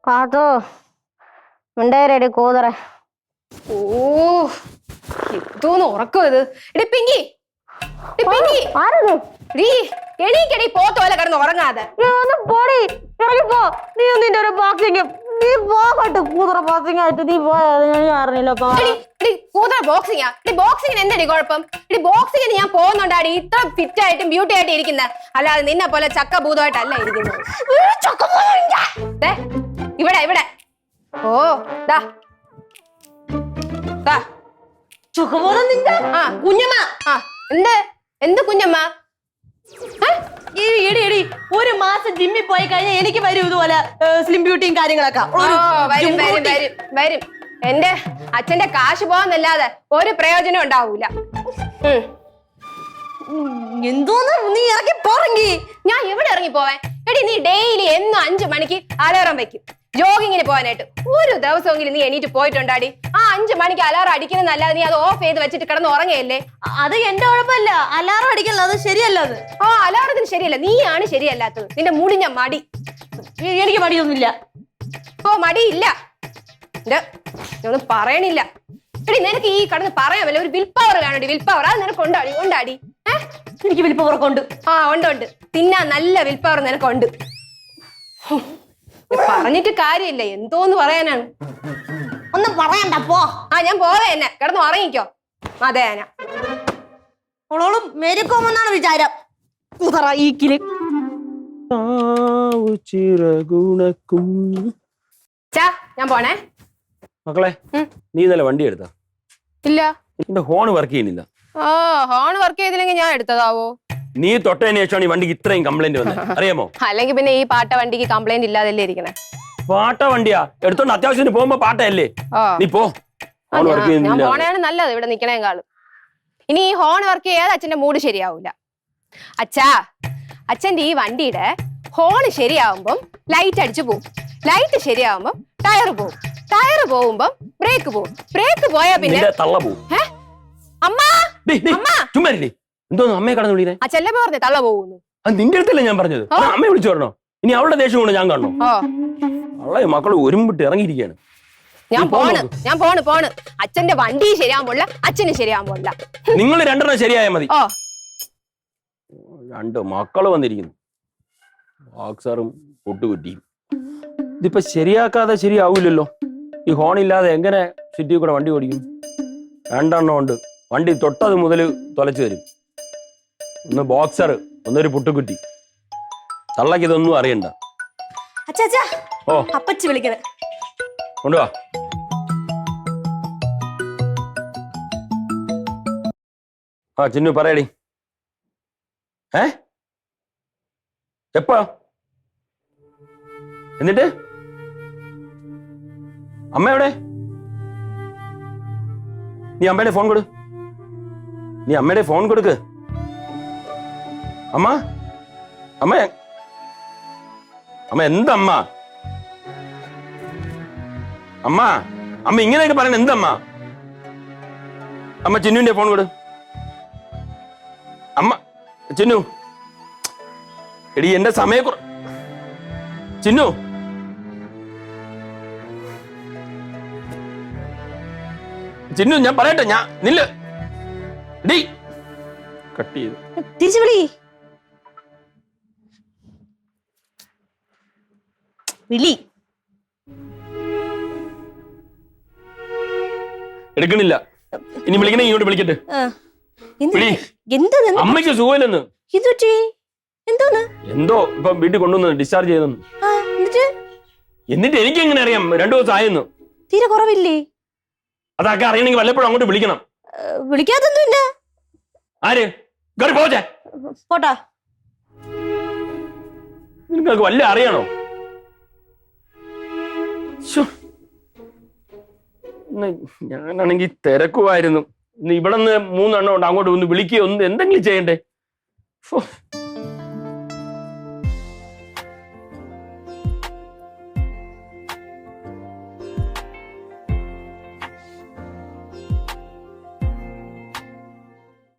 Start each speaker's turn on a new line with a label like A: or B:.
A: പാത്തോ മിണ്ടേരടി കൂതറ.
B: ഓ എന്തോന്ന് ഉറക്കം ഇത്. എടി പിങ്കി, എണീക്കടി, പോത്തോലെ കിടന്ന് ഉറങ്ങാതെ.
A: നിന്റെ ഒരു ബോക്സിങ് നീ പോകട്ടെ കൂതറ ബോക്സിംഗ് ആയിട്ട് നീ പോയറിഞ്ഞില്ല.
B: കൂതറ ബോക്സിംഗാ? ബോക്സിങ്ങിന് എന്തടി കുഴപ്പം? ബോക്സിങ്ങിന് ഞാൻ പോകുന്നുണ്ടാടി ഇത്ര ഫിറ്റ് ആയിട്ടും ബ്യൂട്ടി ആയിട്ട് ഇരിക്കുന്നത്. അല്ലാതെ നിന്നെ പോലെ ചക്ക ഭൂതമായിട്ടല്ല ഇരിക്കുന്നത്. ഇവിടെ ഇവിടെ ഓ ദാ
A: കുഞ്ഞമ്മ
B: എന്ത് കുഞ്ഞമ്മ?
A: എടി ഒരു മാസം ജിമ്മിൽ പോയി കഴിഞ്ഞാൽ എനിക്ക് വരും ഇതുപോലെ സ്ലിം ബ്യൂട്ടിയും കാര്യങ്ങളൊക്കെ.
B: വരും. എന്റെ അച്ഛന്റെ കാശ് പോകാന്നല്ലാതെ ഒരു പ്രയോജനം ഉണ്ടാവൂല.
A: എന്തോന്ന് നീ ഇറങ്ങി പോറങ്ങി?
B: ഞാൻ എവിടെ ഇറങ്ങി പോവാൻ? എടി നീ ഡെയിലി എന്നും 5 മണിക്ക് അലാറം വെക്കും ജോഗിങ്ങിന് പോകാനായിട്ട്. ഒരു ദിവസമെങ്കിലും നീ എണീറ്റ് പോയിട്ടുണ്ടാടി? ആ 5 മണിക്ക് അലാറം അടിക്കുന്നതല്ലാതെ നീ അത് ഓഫ് ചെയ്ത് വെച്ചിട്ട് കിടന്ന് ഉറങ്ങയല്ലേ?
A: അത് എന്റെ കുഴപ്പമില്ല. അലാറം അടിക്കല്ല, അത് ശരിയല്ല. അത്
B: അലാറത്തിന് ശരിയല്ല, നീയാണ് ശരിയല്ലാത്തത്. നിന്റെ മുടിഞ്ഞ മടി.
A: എനിക്ക് മടിയൊന്നുമില്ല.
B: മടിയില്ല ഒന്നും പറയണില്ല. എടി നിനക്ക് ഈ കടന്ന് പറയാമല്ലോ, ഒരു വിൽ പവർ കാണണ്ടി. വിൽ പവർ അത് നിനക്ക് ഉണ്ടാടി.
A: എനിക്ക് വിൽ പവർ ഒക്കെ ഉണ്ട്.
B: ഉണ്ട്. തിന്നാ നല്ല വിൽ പവർ നിനക്കുണ്ട്. പറഞ്ഞിട്ട് കാര്യമില്ല, എന്തോന്ന് പറയാനാണ്.
A: ഒന്നും പറയണ്ട പോ.
B: ഞാൻ പോവേ തന്നെ, കിടന്ന് ഉറങ്ങിക്കോ. അതെ
A: ഓളോളും മേരിക്കോമെന്നാണ് വിചാരം.
B: ഞാൻ പോണേ.
C: മക്കളെ, നീ ഇന്നലെ വണ്ടി എടുത്താ?
B: ഇല്ല.
C: എന്റെ ഹോൺ വർക്ക് ചെയ്യുന്നില്ല.
B: ഹോൺ വർക്ക് ചെയ്തില്ലെങ്കിൽ ഞാൻ എടുത്തതാവോ?
C: നീ തൊട്ടതിന് ശേഷമാണ് ഈ വണ്ടിക്ക് ഇത്രയും കംപ്ലൈന്റ് വന്നത്, അറിയാമോ?
B: അല്ലെങ്കിൽ പിന്നെ ഈ പാട്ട വണ്ടിക്ക് കംപ്ലൈന്റ് ഇല്ലാതല്ലേ ഇരിക്കണേ?
C: പാട്ട വണ്ടിയാ എടുത്തോണ്ട് അത്യാവശ്യത്തിന് പോകുമ്പോ പാട്ടയല്ലേ? നീ പോ.
B: ഞാൻ പോണയാണ് നല്ലത് ഇവിടെ നിക്കണേക്കാളും. ഇനി ഈ ഹോൺ വർക്ക് ചെയ്യാതെ അച്ഛന്റെ മൂഡ് ശരിയാവൂല. അച്ഛന്റെ ഈ വണ്ടിയുടെ ഹോണ് ശരിയാവുമ്പം ലൈറ്റ് അടിച്ചു പോവും, ലൈറ്റ് ശരിയാവുമ്പം ടയർ പോവും, ടയർ പോകുമ്പം ബ്രേക്ക് പോവും, ബ്രേക്ക് പോയാ പിന്നെ
C: തള്ള പോവും. എന്തോന്ന് അമ്മയെ കടന്നു വിളിക്കണേ?
B: അച്ഛല്ലേ പറഞ്ഞേ തള്ള പോകുന്നു.
C: അത് നിന്റെ അടുത്തല്ലേ ഞാൻ പറഞ്ഞത്? അമ്മയെ വിളിച്ചു പറഞ്ഞോ? ഇനി അവളുടെ ദേഷ്യം കൊണ്ട് ഞാൻ കാണണോ? അവളെ മക്കള് ഒരുമ്പിട്ട് ഇറങ്ങിയിരിക്കുകയാണ്.
B: ഞാൻ പോണ്. അച്ഛന്റെ വണ്ടി ശരിയാകുമ്പോല്ല, അച്ഛന് ശരിയാകുമ്പോല്ല.
C: നിങ്ങൾ രണ്ടെണ്ണം ശരിയായാൽ മതി. രണ്ട് മക്കള് വന്നിരിക്കുന്നു, ബോക്സറും പൊട്ടുകുറ്റിയും. ഇതിപ്പോ ശരിയാക്കാതെ ശരിയാവൂലല്ലോ. ഈ ഹോണില്ലാതെ എങ്ങനെ സിറ്റി കൂടെ വണ്ടി ഓടിക്കും? രണ്ടെണ്ണം ഉണ്ട്. വണ്ടി തൊട്ടത് മുതൽ തൊലച്ചു തരും. ഒന്ന് ബോക്സർ, ഒന്നൊരു പുട്ടുകുറ്റി. തള്ളക്ക് ഇതൊന്നും അറിയണ്ട.
A: അപ്പച്ചി വിളിക്കണേ,
C: കൊണ്ടുവാ. ചിന്നു പറയടി. എപ്പാ? എന്നിട്ട് അമ്മ എവിടെ? നീ അമ്മയുടെ ഫോൺ കൊടു. അമ്മ എന്തമ്മ? അമ്മ ഇങ്ങനെയൊക്കെ പറയണ എന്തമ്മ? അമ്മ ചിന്നുവിന്റെ ഫോൺ കൊടു. അമ്മ ചിന്നു, എടി എന്റെ ചിന്നു, ചിന്നു ഞാൻ പറയട്ടെ, ഞാൻ നില്ല കട്ട് ചെയ്തു.
A: തിരിച്ചു വിളി.
C: എടുക്കണില്ല. ഇനി വിളിക്കണേ ഇങ്ങോട്ട് വിളിക്കട്ടെ. അമ്മയ്ക്ക് സുഖമില്ലെന്ന്. എന്തോ ഇപ്പൊ വീട്ടിൽ കൊണ്ടുവന്ന് ഡിസ്ചാർജ് ചെയ്തെന്ന്. എന്നിട്ട് എനിക്ക് എങ്ങനെ അറിയാം? 2 ദിവസം ആയെന്ന്.
A: തീരെ കുറവില്ലേ?
C: അതൊക്കെ അറിയണമെങ്കിൽ വല്ലപ്പോഴും അങ്ങോട്ട് വിളിക്കണം.
A: വിളിക്കാത്തൊന്നുമില്ല.
C: ആര് പോട്ടാ? നിങ്ങൾക്ക് വല്ല അറിയണോ? ഞാനാണെങ്കിൽ തിരക്കുമായിരുന്നു. ഇവിടെ നിന്ന് 3 എണ്ണം ഉണ്ട്, അങ്ങോട്ട് ഒന്ന് വിളിക്കുകയോ ഒന്ന് എന്തെങ്കിലും ചെയ്യണ്ടേ?